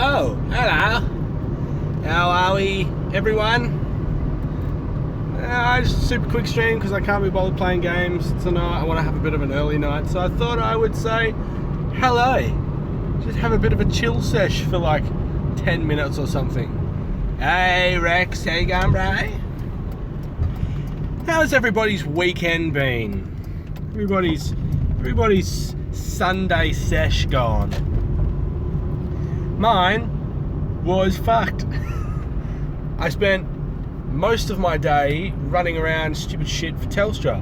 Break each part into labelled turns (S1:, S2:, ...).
S1: Oh, hello. How are we, everyone? Just a super quick stream because I can't be bothered playing games tonight. I want to have a bit of an early night, so I thought I would say hello. Just have a bit of a chill sesh for like 10 minutes or something. Hey Rex, how you going, bro? How's everybody's weekend been? Everybody's Sunday sesh gone. Mine was fucked. I spent most of my day running around stupid shit for Telstra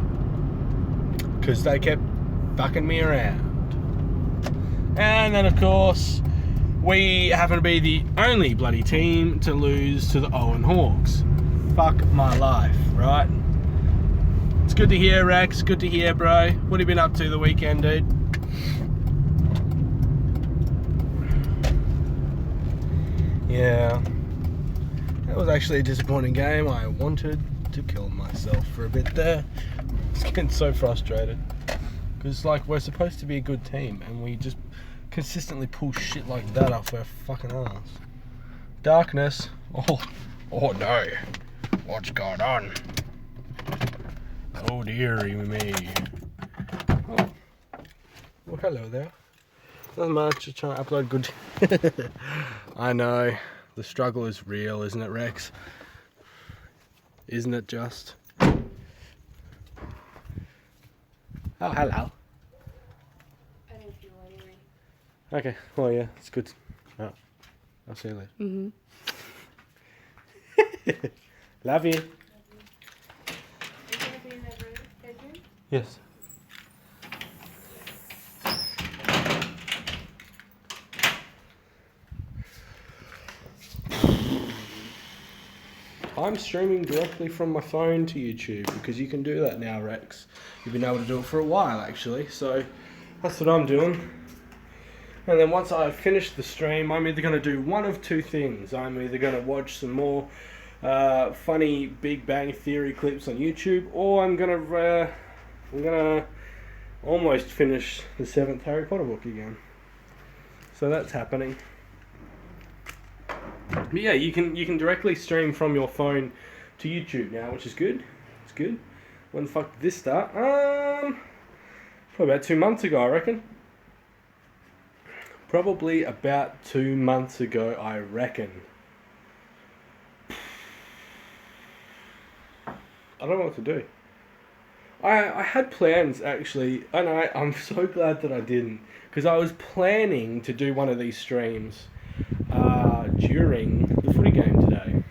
S1: because they kept fucking me around. And then of course we happen to be the only bloody team to lose to the Owen Hawks. Fuck my life, right? It's good to hear, Rex. Good to hear, bro. What have you been up to the weekend, dude? Yeah, that was actually a disappointing game. I wanted to kill myself for a bit there. I was getting so frustrated because like we're supposed to be a good team and we just consistently pull shit like that off our fucking ass. Darkness. Oh no. What's going on? Oh dearie me. Oh, well, hello there. Nothing much, just trying to upload good. I know, the struggle is real, isn't it, Rex? Isn't it just? Oh, hello.
S2: I don't feel anyway.
S1: Okay, well, yeah, it's good. Right. I'll see you later.
S2: Mm-hmm.
S1: Love you.
S2: Are you gonna be in the bedroom?
S1: Yes. I'm streaming directly from my phone to YouTube because you can do that now, Rex. You've been able to do it for a while, actually. So that's what I'm doing. And then once I've finished the stream, I'm either going to do one of two things. I'm either going to watch some more funny Big Bang Theory clips on YouTube, or I'm gonna almost finish the 7th Harry Potter book again. So that's happening. But yeah, you can directly stream from your phone to YouTube now, which is good. It's good. When the fuck did this start? Probably about 2 months ago, I reckon. Probably about 2 months ago, I reckon. I don't know what to do. I had plans actually, and I'm so glad that I didn't, because I was planning to do one of these streams during the footy game today.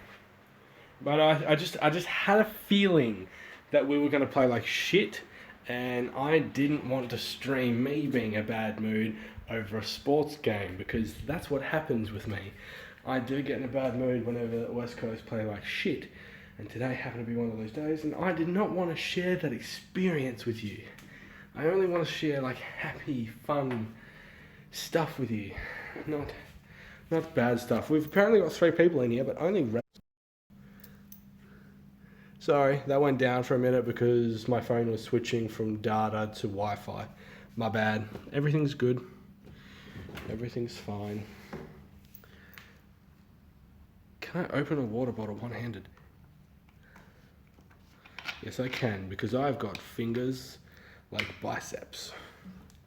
S1: But I just had a feeling that we were going to play like shit, and I didn't want to stream me being in a bad mood over a sports game, because that's what happens with me. I do get in a bad mood whenever the West Coast play like shit, and today happened to be one of those days, and I did not want to share that experience with you. I only want to share like happy, fun stuff with you, not bad stuff. We've apparently got 3 people in here, but only Sorry, that went down for a minute because my phone was switching from data to Wi-Fi. My bad. Everything's good. Everything's fine. Can I open a water bottle one-handed? Yes, I can, because I've got fingers like biceps.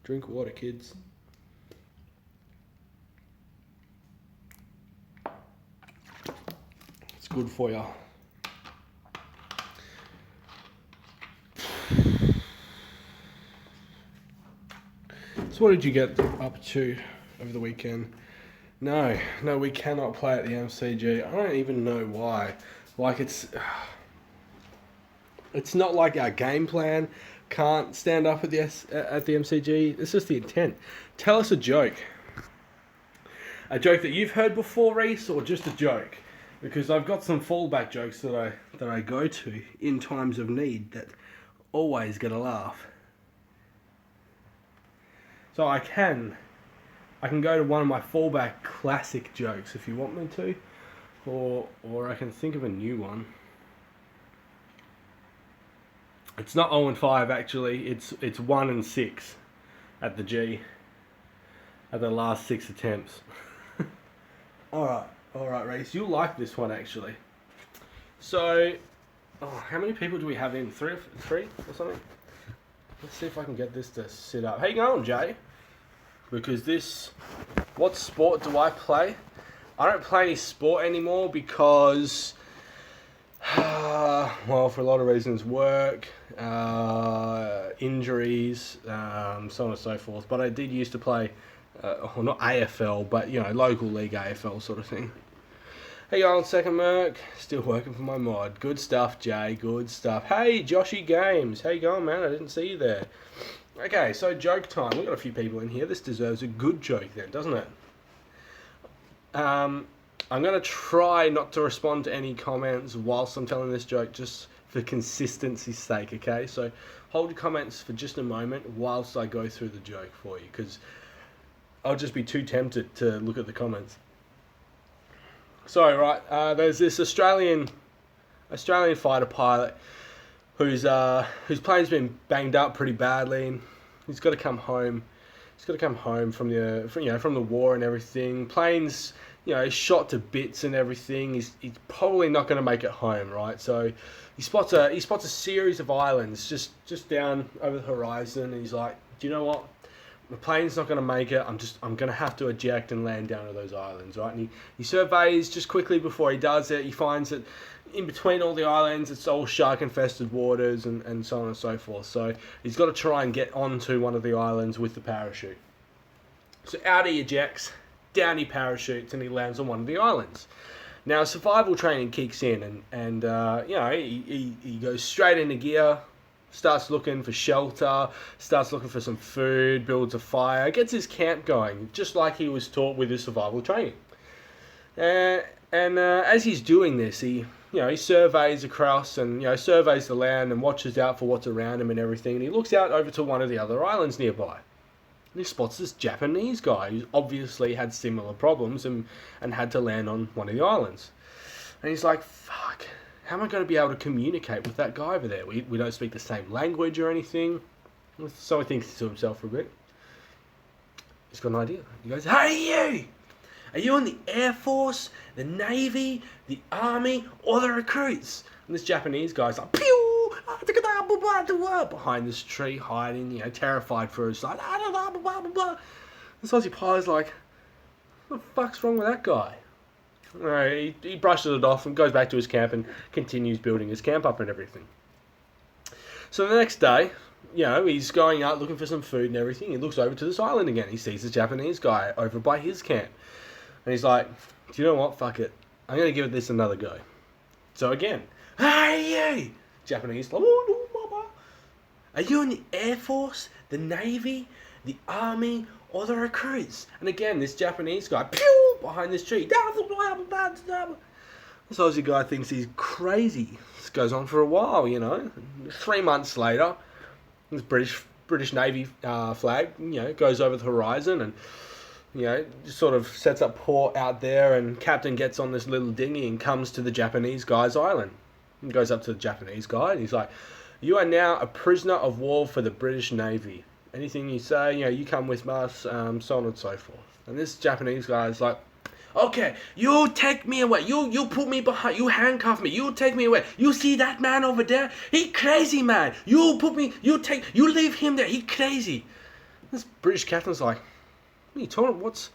S1: Drink water, kids. It's good for you. So what did you get up to over the weekend? No, we cannot play at the MCG. I don't even know why. Like it's not like our game plan can't stand up at the MCG. It's just the intent. Tell us a joke. A joke that you've heard before, Reese, or just a joke? Because I've got some fallback jokes that I go to in times of need that always get a laugh. So I can go to one of my fallback classic jokes if you want me to, or I can think of a new one. It's not 0-5 actually. It's 1-6 at the G at the last 6 attempts. All right, Reese. You'll like this one actually. So, how many people do we have in? Three or something? Let's see if I can get this to sit up. How you going, Jay? Because what sport do I play? I don't play any sport anymore because, well, for a lot of reasons, work, injuries, so on and so forth. But I did used to play, well, not AFL, but, local league AFL sort of thing. Hey, going, Second Merc. Still working for my mod. Good stuff, Jay. Good stuff. Hey, Joshy Games. How you going, man? I didn't see you there. Okay, so joke time. We've got a few people in here. This deserves a good joke then, doesn't it? I'm going to try not to respond to any comments whilst I'm telling this joke, just for consistency's sake, okay? So hold your comments for just a moment whilst I go through the joke for you, because I'll just be too tempted to look at the comments. So, right, there's this Australian fighter pilot whose plane's been banged up pretty badly, and he's got to come home. He's got to come home from the war and everything. Plane's shot to bits and everything. He's probably not going to make it home, right? So he spots a series of islands just down over the horizon, and he's like, do you know what? The plane's not going to make it. I'm going to have to eject and land down to those islands, right? And he surveys just quickly before he does it. He finds that in between all the islands, it's all shark-infested waters and so on and so forth. So he's got to try and get onto one of the islands with the parachute. So out he ejects, down he parachutes, and he lands on one of the islands. Now survival training kicks in, and he goes straight into gear. Starts looking for shelter, starts looking for some food, builds a fire, gets his camp going, just like he was taught with his survival training. And as he's doing this, he surveys across and surveys the land and watches out for what's around him and everything. And he looks out over to one of the other islands nearby. And he spots this Japanese guy who obviously had similar problems and had to land on one of the islands. And he's like, fuck. How am I going to be able to communicate with that guy over there? We don't speak the same language or anything. So he thinks to himself for a bit. He's got an idea. He goes, hey you! Are you in the Air Force, the Navy, the Army, or the recruits? And this Japanese guy's like, pew! Behind this tree, hiding, terrified for his life. And so Aussie Pie's like, what the fuck's wrong with that guy? He brushes it off and goes back to his camp and continues building his camp up and everything. So the next day, he's going out looking for some food and everything. He looks over to this island again. He sees the Japanese guy over by his camp. And he's like, do you know what? Fuck it. I'm going to give this another go. So again, hey you! Japanese, are you in the Air Force, the Navy, the Army, or the recruits? And again, this Japanese guy, pew, behind this tree. This Aussie guy thinks he's crazy. This goes on for a while, 3 months later, this British Navy flag, goes over the horizon and, just sort of sets up port out there, and captain gets on this little dinghy and comes to the Japanese guy's island. He goes up to the Japanese guy and he's like, you are now a prisoner of war for the British Navy. Anything you say, you come with us, so on and so forth. And this Japanese guy is like, okay, you take me away. You put me behind. You handcuff me. You take me away. You see that man over there? He crazy, man. You leave him there. He crazy. This British captain's like, what are you talking? What's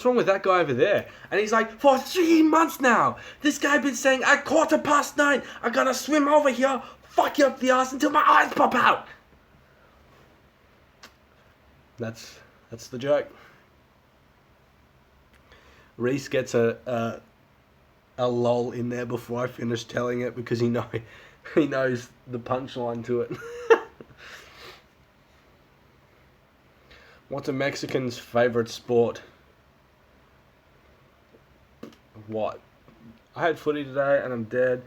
S1: wrong with that guy over there? And he's like, for 3 months now, this guy been saying at 9:15, I'm gonna swim over here, fuck you up the ass until my eyes pop out. That's the joke. Reese gets a lull in there before I finish telling it because he knows the punchline to it. What's a Mexican's favorite sport? What? I had footy today and I'm dead.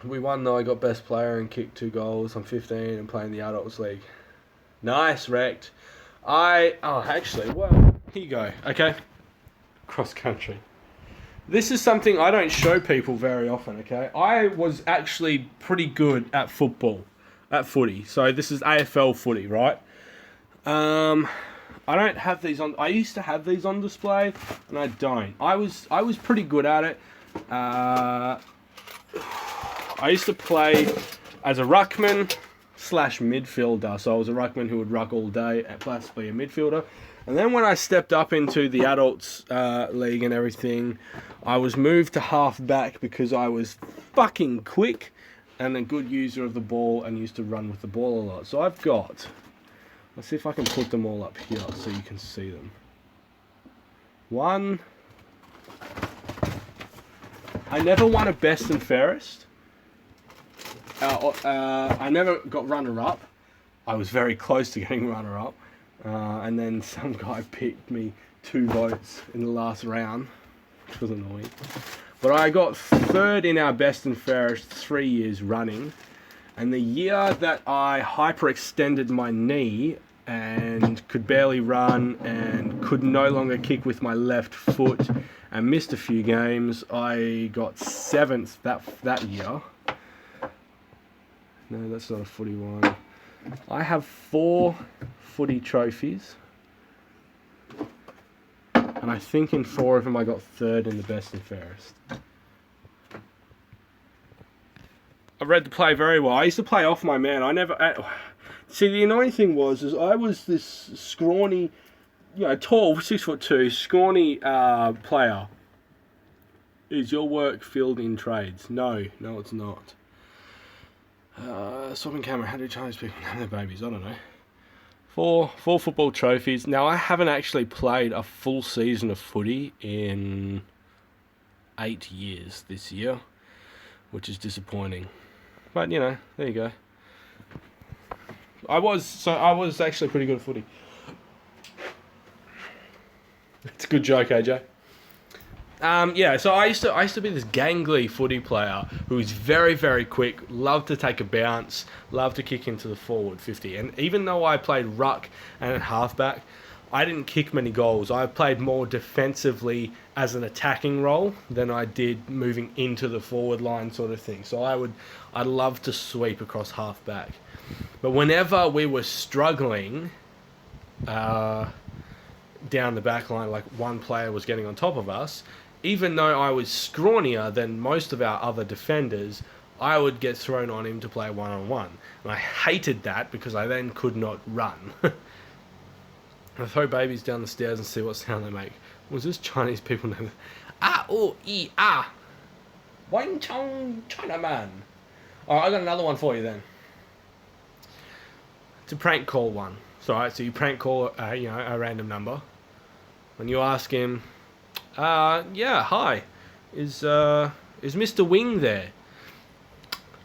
S1: We won though. I got best player and kicked 2 goals. I'm 15 and playing the Adults League. Nice, wrecked. Well, here you go. Okay. Cross country. This is something I don't show people very often, okay? I was actually pretty good at footy. So this is AFL footy, right? I don't have these on. I used to have these on display, and I don't. I was pretty good at it. I used to play as a ruckman slash midfielder. So I was a ruckman who would ruck all day, plus be a midfielder. And then when I stepped up into the adults league and everything, I was moved to half back because I was fucking quick and a good user of the ball and used to run with the ball a lot. So I've got, let's see if I can put them all up here so you can see them. One, I never won a best and fairest. I never got runner-up. I was very close to getting runner-up. And then some guy picked me 2 votes in the last round, which was annoying. But I got 3rd in our best and fairest 3 years running. And the year that I hyperextended my knee and could barely run and could no longer kick with my left foot and missed a few games, I got 7th that year. No, that's not a footy one. I have 4 footy trophies, and I think in 4 of them I got 3rd in the best and fairest. I read the play very well. I used to play off my man. I never... See, the annoying thing was I was this scrawny, tall, 6'2", scrawny player. Is your work filled in trades? No, it's not. Swapping camera, how do Chinese people name their babies? I don't know. 4 football trophies. Now, I haven't actually played a full season of footy in 8 years this year, which is disappointing. But, there you go. I was actually pretty good at footy. It's a good joke, AJ. So I used to be this gangly footy player who was very, very quick, loved to take a bounce, loved to kick into the forward 50. And even though I played ruck and halfback, I didn't kick many goals. I played more defensively as an attacking role than I did moving into the forward line sort of thing. So I'd love to sweep across halfback. But whenever we were struggling down the back line, like one player was getting on top of us, even though I was scrawnier than most of our other defenders, I would get thrown on him to play one-on-one. And I hated that because I then could not run. I throw babies down the stairs and see what sound they make. Was this Chinese people name? Ah, oh, e, ah. Wang Chong Chinaman. Alright, I got another one for you then. It's a prank call one. So you prank call a random number. And you ask him, yeah, hi. Is Mr. Wing there?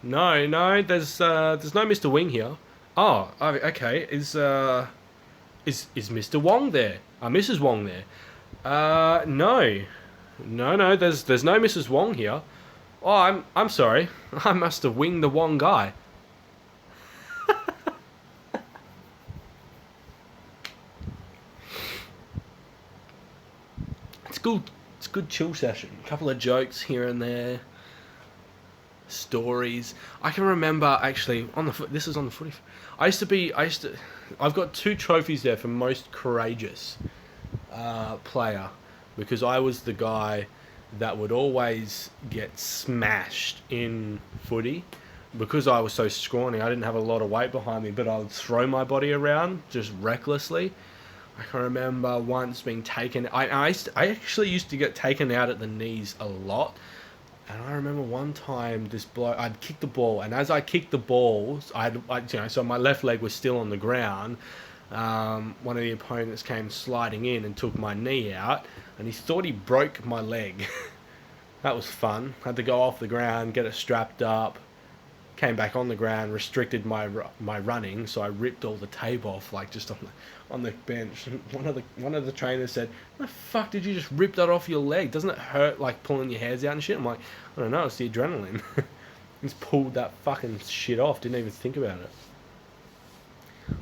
S1: No, there's no Mr. Wing here. Oh, okay. Is Mr. Wong there? Mrs. Wong there? No, there's no Mrs. Wong here. Oh, I'm sorry. I must have winged the Wong guy. It's a good chill session. A couple of jokes here and there. Stories. I can remember actually this is on the footy. I've got 2 trophies there for most courageous player, because I was the guy that would always get smashed in footy because I was so scrawny. I didn't have a lot of weight behind me, but I would throw my body around just recklessly. I can remember once being taken. I actually used to get taken out at the knees a lot. And I remember one time this bloke, I'd kick the ball, and as I kicked the ball, so my left leg was still on the ground. One of the opponents came sliding in and took my knee out, and he thought he broke my leg. That was fun. Had to go off the ground, get it strapped up, came back on the ground, restricted my running, so I ripped all the tape off, like just on the bench. And one of the trainers said, "What the fuck did you just rip that off your leg? Doesn't it hurt like pulling your hairs out and shit?" I'm like, "I don't know, it's the adrenaline." Just pulled that fucking shit off. Didn't even think about it.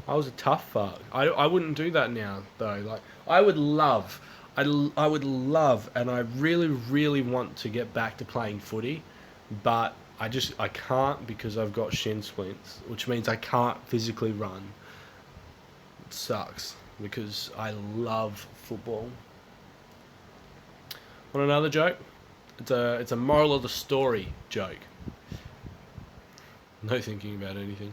S1: I was a tough fuck. I wouldn't do that now though. Like I would love, and I really, really want to get back to playing footy, but I can't because I've got shin splints, which means I can't physically run. It sucks. because I love football. Want another joke? It's a moral of the story joke. No thinking about anything.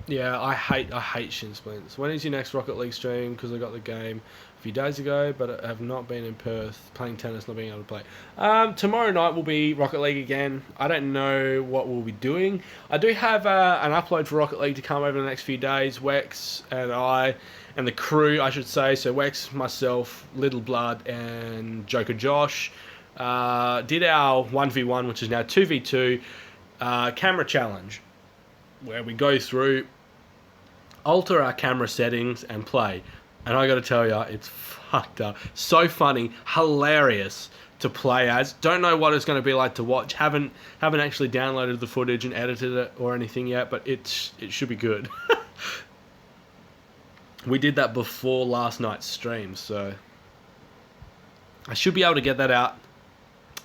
S1: Yeah, I hate shin splints. When is your next Rocket League stream? Because I got the game a few days ago, but I have not been in Perth playing tennis, not being able to play. Tomorrow night will be Rocket League again. I don't know what we'll be doing. I do have an upload for Rocket League to come over the next few days. Wex and I, and the crew, I should say. So Wex, myself, Little Blood, and Joker Josh did our 1v1, which is now 2v2 camera challenge, where we go through, alter our camera settings and play. And I gotta tell ya, it's fucked up. So funny, hilarious to play as. Don't know what it's gonna be like to watch. Haven't actually downloaded the footage and edited it or anything yet, but it should be good. We did that before last night's stream, so I should be able to get that out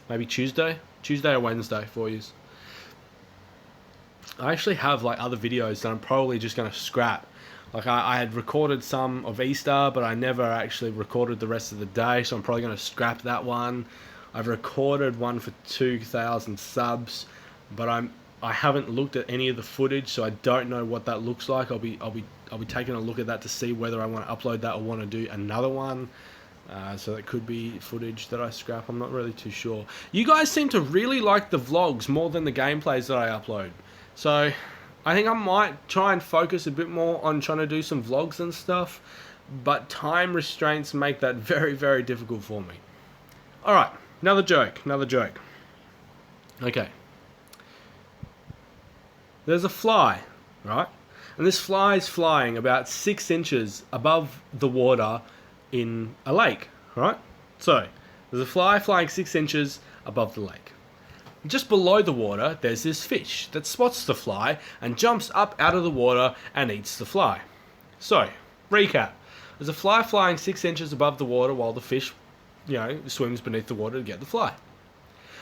S1: maybe Tuesday or Wednesday for you. I actually have like other videos that I'm probably just going to scrap. Like I had recorded some of Easter, but I never actually recorded the rest of the day, so I'm probably going to scrap that one. I've recorded one for 2,000 subs, but I haven't looked at any of the footage, so I don't know what that looks like. I'll be taking a look at that to see whether I want to upload that or want to do another one. So that could be footage that I scrap. I'm not really too sure. You guys seem to really like the vlogs more than the gameplays that I upload. So I think I might try and focus a bit more on trying to do some vlogs and stuff, but time restraints make that very, very difficult for me. Alright, another joke. Okay. There's a fly, right? And this fly is flying about 6 inches above the water in a lake, right? So, there's a fly flying 6 inches above the lake. Just below the water, there's this fish that spots the fly and jumps up out of the water and eats the fly. So, recap. There's a fly flying 6 inches above the water while the fish, swims beneath the water to get the fly.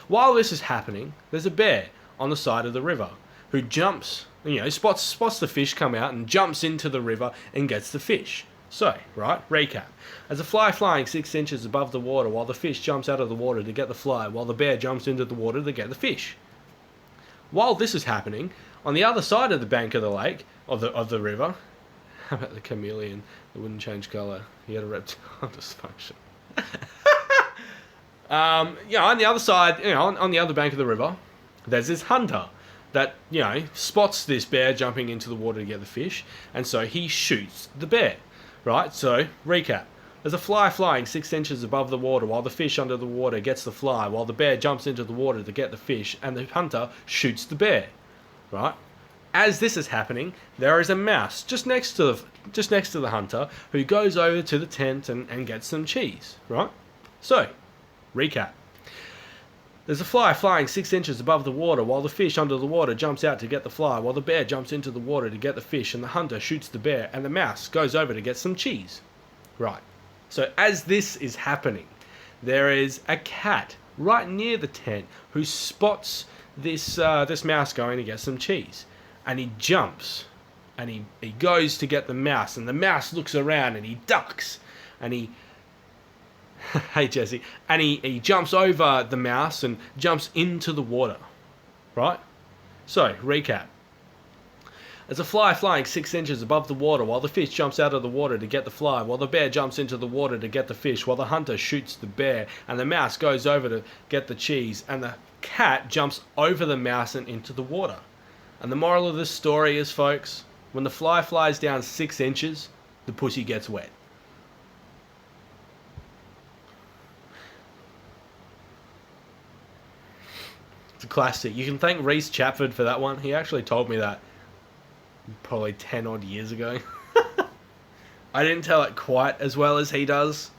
S1: While this is happening, there's a bear on the side of the river who jumps, spots the fish come out and jumps into the river and gets the fish. So, right, recap. As a fly flying 6 inches above the water while the fish jumps out of the water to get the fly, while the bear jumps into the water to get the fish. While this is happening, on the other side of the bank of the lake, of the river, how about the chameleon that wouldn't change colour? He had a reptile dysfunction. On the other side, on the other bank of the river, there's this hunter that, spots this bear jumping into the water to get the fish, and so he shoots the bear. Right, so, recap. There's a fly flying 6 inches above the water while the fish under the water gets the fly, while the bear jumps into the water to get the fish, and the hunter shoots the bear. Right? As this is happening, there is a mouse just next to the hunter who goes over to the tent and gets some cheese. Right? So, recap. There's a fly flying 6 inches above the water while the fish under the water jumps out to get the fly, while the bear jumps into the water to get the fish, and the hunter shoots the bear, and the mouse goes over to get some cheese. Right. So as this is happening, there is a cat right near the tent who spots this mouse going to get some cheese. And he jumps, and he goes to get the mouse, and the mouse looks around, and he ducks, and he... Hey Jesse, and he jumps over the mouse and jumps into the water, right? So, recap. There's a fly flying 6 inches above the water while the fish jumps out of the water to get the fly, while the bear jumps into the water to get the fish, while the hunter shoots the bear, and the mouse goes over to get the cheese, and the cat jumps over the mouse and into the water. And the moral of this story is, folks, when the fly flies down 6 inches, the pussy gets wet. It's a classic. You can thank Reece Chapford for that one. He actually told me that probably 10 odd years ago. I didn't tell it quite as well as he does.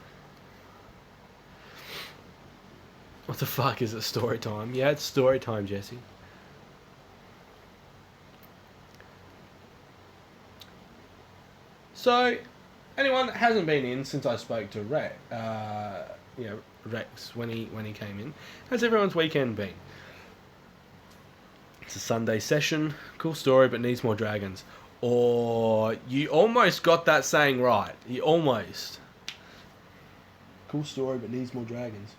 S1: What the fuck is it? Story time? Yeah, it's story time, Jesse. So, anyone that hasn't been in since I spoke to Rex when he came in, how's everyone's weekend been? It's a Sunday session. Cool story, but needs more dragons. Or you almost got that saying right. You almost. Cool story, but needs more dragons.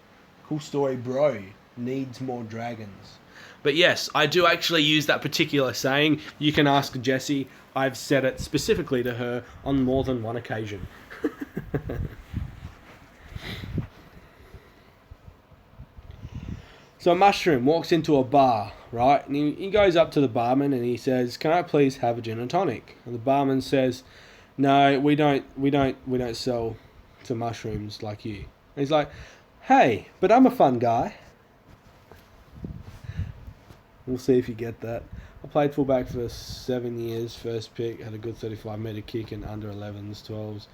S1: Cool story, bro. Needs more dragons. But yes, I do actually use that particular saying. You can ask Jessie. I've said it specifically to her on more than one occasion. So a mushroom walks into a bar, right? And he goes up to the barman and he says, "Can I please have a gin and tonic?" And the barman says, "No, we don't sell to mushrooms like you." And he's like, "Hey, but I'm a fun guy." We'll see if you get that. I played fullback for 7 years, first pick, had a good 35-metre kick in under 11s, 12s.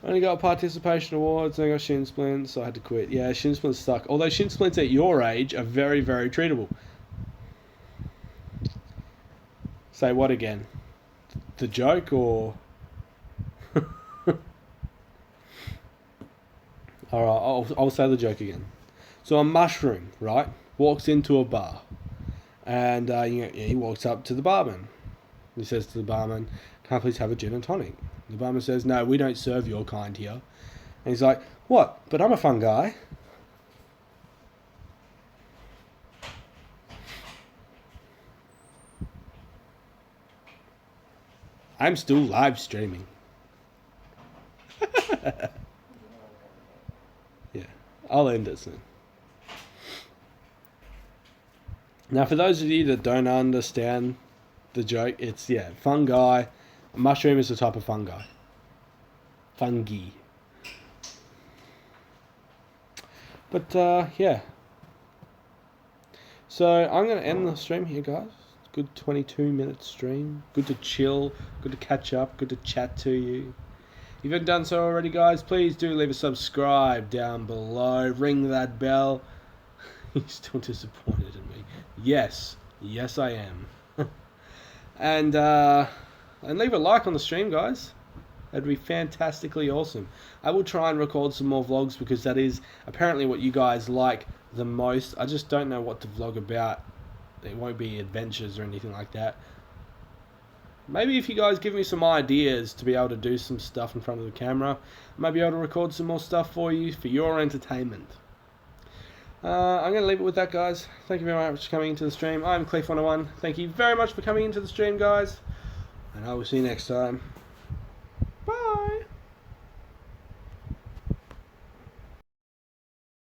S1: Only got participation awards, and I got shin splints, so I had to quit. Yeah, shin splints suck. Although shin splints at your age are very, very treatable. Say what again? The joke or... Alright, I'll say the joke again. So a mushroom, right, walks into a bar. And he walks up to the barman. He says to the barman, "Can I please have a gin and tonic?" The barman says, "No, we don't serve your kind here." And he's like, "What? But I'm a fun guy." I'm still live streaming. Yeah, I'll end it soon. Now, for those of you that don't understand the joke, it's, fungi. A mushroom is a type of fungi. Fungi. But, yeah. So, I'm going to end the stream here, guys. Good 22-minute stream. Good to chill. Good to catch up. Good to chat to you. If you haven't done so already, guys, please do leave a subscribe down below. Ring that bell. You're still disappointed in me. Yes, I am. And leave a like on the stream, guys. That'd be fantastically awesome. I will try and record some more vlogs because that is apparently what you guys like the most. I just don't know what to vlog about. It won't be adventures or anything like that. Maybe if you guys give me some ideas to be able to do some stuff in front of the camera, I might be able to record some more stuff for you for your entertainment. I'm going to leave it with that, guys. Thank you very much for coming into the stream. I'm Clief101. Thank you very much for coming into the stream, guys. And I will see you next time.